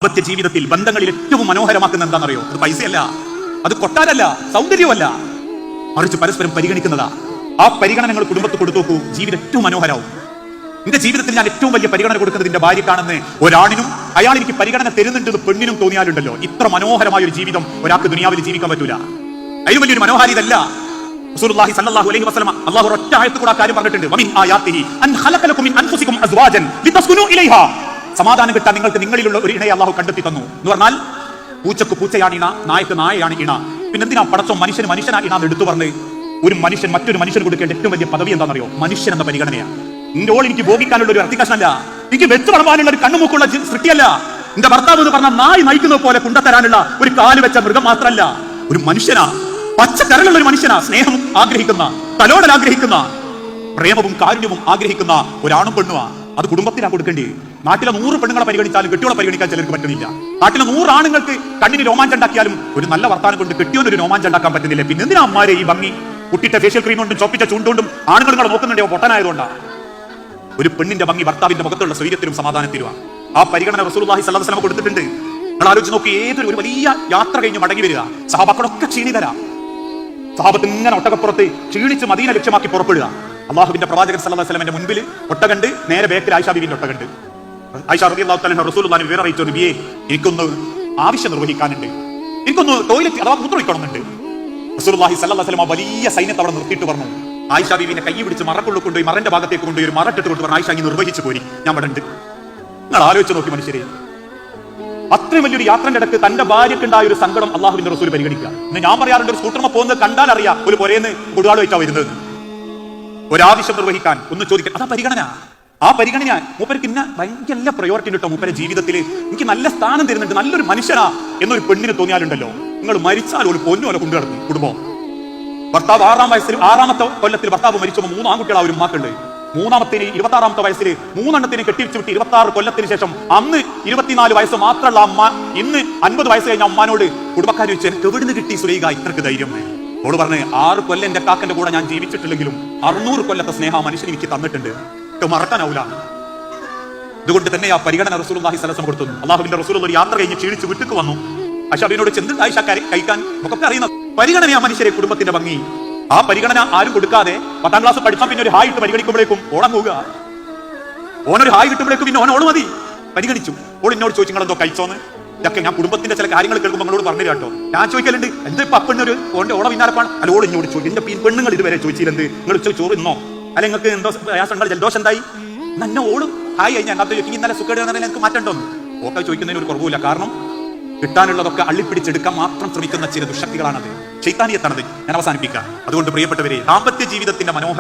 ദാമ്പത്യ ജീവിതത്തിൽ ബന്ധങ്ങളിൽ ഏറ്റവും മനോഹരമാക്കുന്ന എന്താണെന്നറിയോ? അത് പൈസയല്ല, അത് കൊട്ടാരല്ല, സൗന്ദര്യമല്ല, മറിച്ച് പരസ്പരം പരിഗണിക്കുന്നതാ. ആ പരിഗണന നിങ്ങൾ കുടുംബത്തിൽ കൊടുത്തു നോക്കൂ, ജീവിതം ഏറ്റവും മനോഹരമാവും. എന്റെ ജീവിതത്തിൽ ഞാൻ ഏറ്റവും വലിയ പരിഗണന കൊടുക്കുന്നത് എന്റെ ഭാര്യക്കാണെന്ന് ഒരാണിനും അയാൾ എനിക്ക് പരിഗണന തരുന്നുണ്ടെന്ന് പെണ്ണിനും തോന്നിയാലുണ്ടല്ലോ, ഇത്ര മനോഹരമായ ഒരു ജീവിതം ഒരാൾക്ക് ദുനിയാവിൽ ജീവിക്കാൻ പറ്റൂല. അതിന് വലിയൊരു മനോഹാരിതല്ല. റസൂലുള്ളാഹി സ്വല്ലല്ലാഹു അലൈഹി വസല്ലം അല്ലാഹു ഒറ്റ ആയത്ത് കൂടെ കാര്യം പറഞ്ഞിട്ടുണ്ട്. വമിൻ ആയാതിഹി അൻ ഖലഖലകും മിൻ അൻഫുസികും അസ്വാജൻ ലിതസ്കുനു ഇലൈഹാ. സമാധാനം കിട്ടാൻ നിങ്ങൾക്ക് നിങ്ങളിലുള്ള ഒരു ഇണയെ അല്ലാഹു കണ്ടെത്തി തന്നു എന്ന് പറഞ്ഞാൽ, പൂച്ചക്ക് പൂച്ചയാണ് ഇണ, നായക്ക് നായയാണ് ഇണ. പിന്നെ എന്തിനാ പടച്ചോ മനുഷ്യന് മനുഷ്യനാ ഇണ എന്ന് എടുത്തു പറഞ്ഞ്? ഒരു മനുഷ്യൻ മറ്റൊരു മനുഷ്യന് കൊടുക്കേണ്ട ഏറ്റവും വലിയ പദവി എന്താണെന്നറിയോ? മനുഷ്യൻ എന്ന പരിഗണനയാണ്. നിന്റെ ഓൾ എനിക്ക് ഭോഗിക്കാനുള്ള ഒരു അർത്ഥിക്കഷ്ണല്ല, എനിക്ക് വെച്ച് വളർത്താനുള്ള ഒരു കണ്ണുമൂക്കുള്ള സൃഷ്ടിയല്ല. എന്റെ ഭർത്താവ് എന്ന് പറഞ്ഞാൽ നായി നയിക്കുന്നത് പോലെ കൊണ്ടത്തരാനുള്ള ഒരു കാല് വെച്ച മൃഗം മാത്രമല്ല, ഒരു മനുഷ്യനാ, പച്ചക്കരലുള്ള ഒരു മനുഷ്യനാ. സ്നേഹം ആഗ്രഹിക്കുന്ന, തലോടൽ ആഗ്രഹിക്കുന്ന, പ്രേമവും കാരുണ്യവും ആഗ്രഹിക്കുന്ന ഒരാണും പെണ്ണുവാ. അത് കുടുംബത്തിനാ കൊടുക്കേണ്ടി. നാട്ടിലെ 100 പെണ്ണുങ്ങളെ പരിഗണിച്ചാലും കെട്ടിയോളെ പരിഗണിക്കാൻ ചിലർക്ക് പറ്റുന്നില്ല. നാട്ടിലെ 100 ആണുങ്ങൾക്ക് കണ്ണിന് രോമാഞ്ചം ഉണ്ടാക്കിയാലും ഒരു നല്ല വർത്താനം കൊണ്ട് കെട്ടിയോനൊരു രോമാഞ്ചം ഉണ്ടാക്കാൻ പറ്റുന്നില്ല. പിന്നെ എന്തിനാ അമ്മാരെ ഈ ഭംഗി? കുട്ടിയുടെ ഫേഷ്യൽ ക്രീം കൊണ്ടും ചോപ്പിച്ച ചൂണ്ടുകൊണ്ടും ആണുങ്ങൾ നിങ്ങളെ നോക്കുന്നുണ്ടോ? പൊട്ടനായതുകൊണ്ടാണ്. ഒരു പെണ്ണിന്റെ ഭംഗി ഭർത്താവിന്റെ മുഖത്തുള്ള സ്വൈര്യത്തിലും സമാധാനത്തിലുമാണ്. ആ പരിഗണന റസൂലുള്ളാഹി സ്വല്ലല്ലാഹു അലൈഹി വസല്ലം കൊടുത്തിട്ടുണ്ട്. നിങ്ങൾ ആലോചിച്ച് നോക്കി, ഒരു വലിയ യാത്ര കഴിഞ്ഞ് മടങ്ങി വരിക, സഹാബാക്കളൊക്കെ ക്ഷീണിതരാ. സഹാബത്ത് ഇങ്ങനെ ഒട്ടകപ്പുറത്ത് ക്ഷീണിച്ച് മദീന ലക്ഷ്യമാക്കി പുറപ്പെടുക. അള്ളാഹുവിന്റെ പ്രവാചകൻ സല്ലല്ലാഹു അലൈഹി വസല്ലമയുടെ മുൻപിൽ ഒട്ടകണ്ട്, നേരെ ബേക്കിൽ ആയിഷ ബീവിന്റെ ഒട്ടകണ്ട്. ആയിഷ റളിയല്ലാഹു തആല റസൂലുള്ളാഹിനെ വിവരം അറിയിച്ചു, നബിയേ എനിക്കൊന്ന് ആവശ്യം നിർവഹിക്കാനുണ്ട്, എനിക്കൊന്ന് ടോയ്ലറ്റ് അഥവാ മൂത്രമൊഴിക്കണമെന്നുണ്ട്. റസൂലുള്ളാഹി സല്ലല്ലാഹു അലൈഹി വസല്ലം വലിയ സൈന്യത്തെ അവിടെ നിർത്തിയിട്ട് പറഞ്ഞു, ആയിഷ ബീവിനെ കൈ പിടിച്ച് മറക്കുള്ളിൽ കൊണ്ടുപോയി മറന്റെ ഭാഗത്തേക്ക് കൊണ്ടുപോയി ഒരു മറട്ടിട്ട് കൊണ്ട് പറഞ്ഞു, ആയിഷ ഇങ്ങനെ നിർവഹിച്ചു പോരി, ഞാൻ ഇവിടെ ഉണ്ട്. നിങ്ങൾ ആലോചിച്ച് നോക്കി മനുഷ്യരെ, അത്രയും വലിയൊരു യാത്രന്റെ ഇടക്ക് തന്റെ ഭാര്യക്കുണ്ടായ ഒരു സങ്കടം അള്ളാഹുവിന്റെ റസൂൽ പരിഗണിക്കുക. ഇന്ന് ഞാൻ പറയാറുണ്ട്, ഒരു സ്കൂട്ടർമ പോകുന്നത് കണ്ടാൽ അറിയാം ഒരു പുരേന്ന് കൊടുകാട് വെച്ചാ വരുന്നത്. ഒരാവശ്യം നിർവഹിക്കാൻ ഒന്ന് ചോദിക്കാൻ, അതാ പരിഗണന. ആ പരിഗണന മൂപ്പർക്ക് ഇന്ന ഭയങ്കര പ്രയോറിറ്റി കിട്ടും. മൂപ്പരെ ജീവിതത്തിൽ എനിക്ക് നല്ല സ്ഥാനം തരുന്നുണ്ട്, നല്ലൊരു മനുഷ്യനാ എന്നൊരു പെണ്ണിന് തോന്നിയാലുണ്ടല്ലോ, നിങ്ങൾ മരിച്ചാൽ ഒരു പൊന്നുപോലെ കൊണ്ടു നടക്കും കുടുംബം. ഭർത്താവ് 6ാമത്തെ കൊല്ലത്തിൽ ഭർത്താവ് മരിച്ചപ്പോൾ 3 ആൺകുട്ടികളാ ഒരു ഉമ്മാക്കുണ്ട്. 3ാമത്തേന് 26ാമത്തെ വയസ്സിൽ 3 എണ്ണത്തിന് കെട്ടിവെച്ച് വിട്ട് 26 കൊല്ലത്തിന് ശേഷം അന്ന് 24 വയസ്സ് മാത്രമുള്ള അമ്മ ഇന്ന് 50 വയസ്സ് കഴിഞ്ഞ അമ്മാനോട് കുടുംബക്കാർ ചോദിച്ചു, എനിക്ക് എവിടുന്ന് കിട്ടി സുലൈഖ ഇത്രക്ക് ധൈര്യം? ഓട് പറഞ്ഞ്, 6 കൊല്ലം എന്റെ കാക്കന്റെ കൂടെ ഞാൻ ജീവിച്ചിട്ടില്ലെങ്കിലും 600 കൊല്ലത്തെ സ്നേഹ മനുഷ്യൻ എനിക്ക് തന്നിട്ടുണ്ട്, മറക്കാനാവൂല. അതുകൊണ്ട് തന്നെ ആ പരിഗണന റസൂലുള്ളാഹി സ്വല്ലല്ലാഹു അലൈഹി വസല്ലം കൊടുത്തു. അള്ളാഹുവിന്റെ റസൂൽ ഒരു യാത്ര കഴിഞ്ഞ് ക്ഷീണിച്ച് വീട്ടിക്ക് വന്നു. ആയിഷാബിനോട് ചെന്ന് ആയിഷ കഴിക്കാൻ ഒക്കെ അറിയുന്ന പരിഗണനയാ മനുഷ്യരെ കുടുംബത്തിന്റെ ഭംഗി. ആ പരിഗണന ആരും കൊടുക്കാതെ 10ാം ക്ലാസ് പഠിച്ചാൽ പിന്നെ ഒരു ഹായ് ഇട്ട് പരിഗണിക്കുമ്പോഴേക്കും ഓണം പോവുക. ഓനൊരു ഹായ് കിട്ടുമ്പോഴേക്കും പിന്നെ ഓൺ മതി പരിഗണിച്ചു. ഓൾ എന്നോട് ചോദിച്ചു, നിങ്ങൾ എന്തോ കഴിച്ചോന്ന്? ഇതൊക്കെ ഞാൻ കുടുംബത്തിന്റെ ചില കാര്യങ്ങൾ കേൾക്കുമ്പോൾ നിങ്ങളോട് പറഞ്ഞു കേട്ടോ. ഞാൻ ചോദിക്കലുണ്ട്, എന്താ ഇപ്പൊ അപ്പണ്ണൊരു ഓന്റെ ഓണം പിന്നാലപ്പാണ്? അല്ല, ഓൾ എന്നോട് ചോദിച്ചു, എന്റെ പെണ്ണുങ്ങൾ ഇതുവരെ ചോദിച്ചില്ലെന്ത് നിങ്ങൾ ചോറ് ഇന്നോ, അല്ല നിങ്ങൾക്ക് എന്തോ പ്രയാസങ്ങൾ, ജലദോഷം എന്തായി? എന്നെ ഓളും ഹായ് കഴിഞ്ഞാൽ അങ്ങനത്തെ ചോദിക്കും, ഇന്നലെ സുഖേട് എനിക്ക് മാറ്റണ്ടോന്ന്. ഓക്കെ ചോദിക്കുന്നതിന് ഒരു കുറവില്ല. കാരണം കിട്ടാനുള്ളതൊക്കെ അള്ളിപ്പിടിച്ചെടുക്കാൻ മാത്രം ശ്രമിക്കുന്ന ചില ദുഷ്ടക്തികളാണത്, ശൈത്താനിയത്താണത്. ഞാൻ അവസാനിപ്പിക്കാം. അതുകൊണ്ട് പ്രിയപ്പെട്ടവരെ, ദാമ്പത്യ ജീവിതത്തിന്റെ മനോഹരം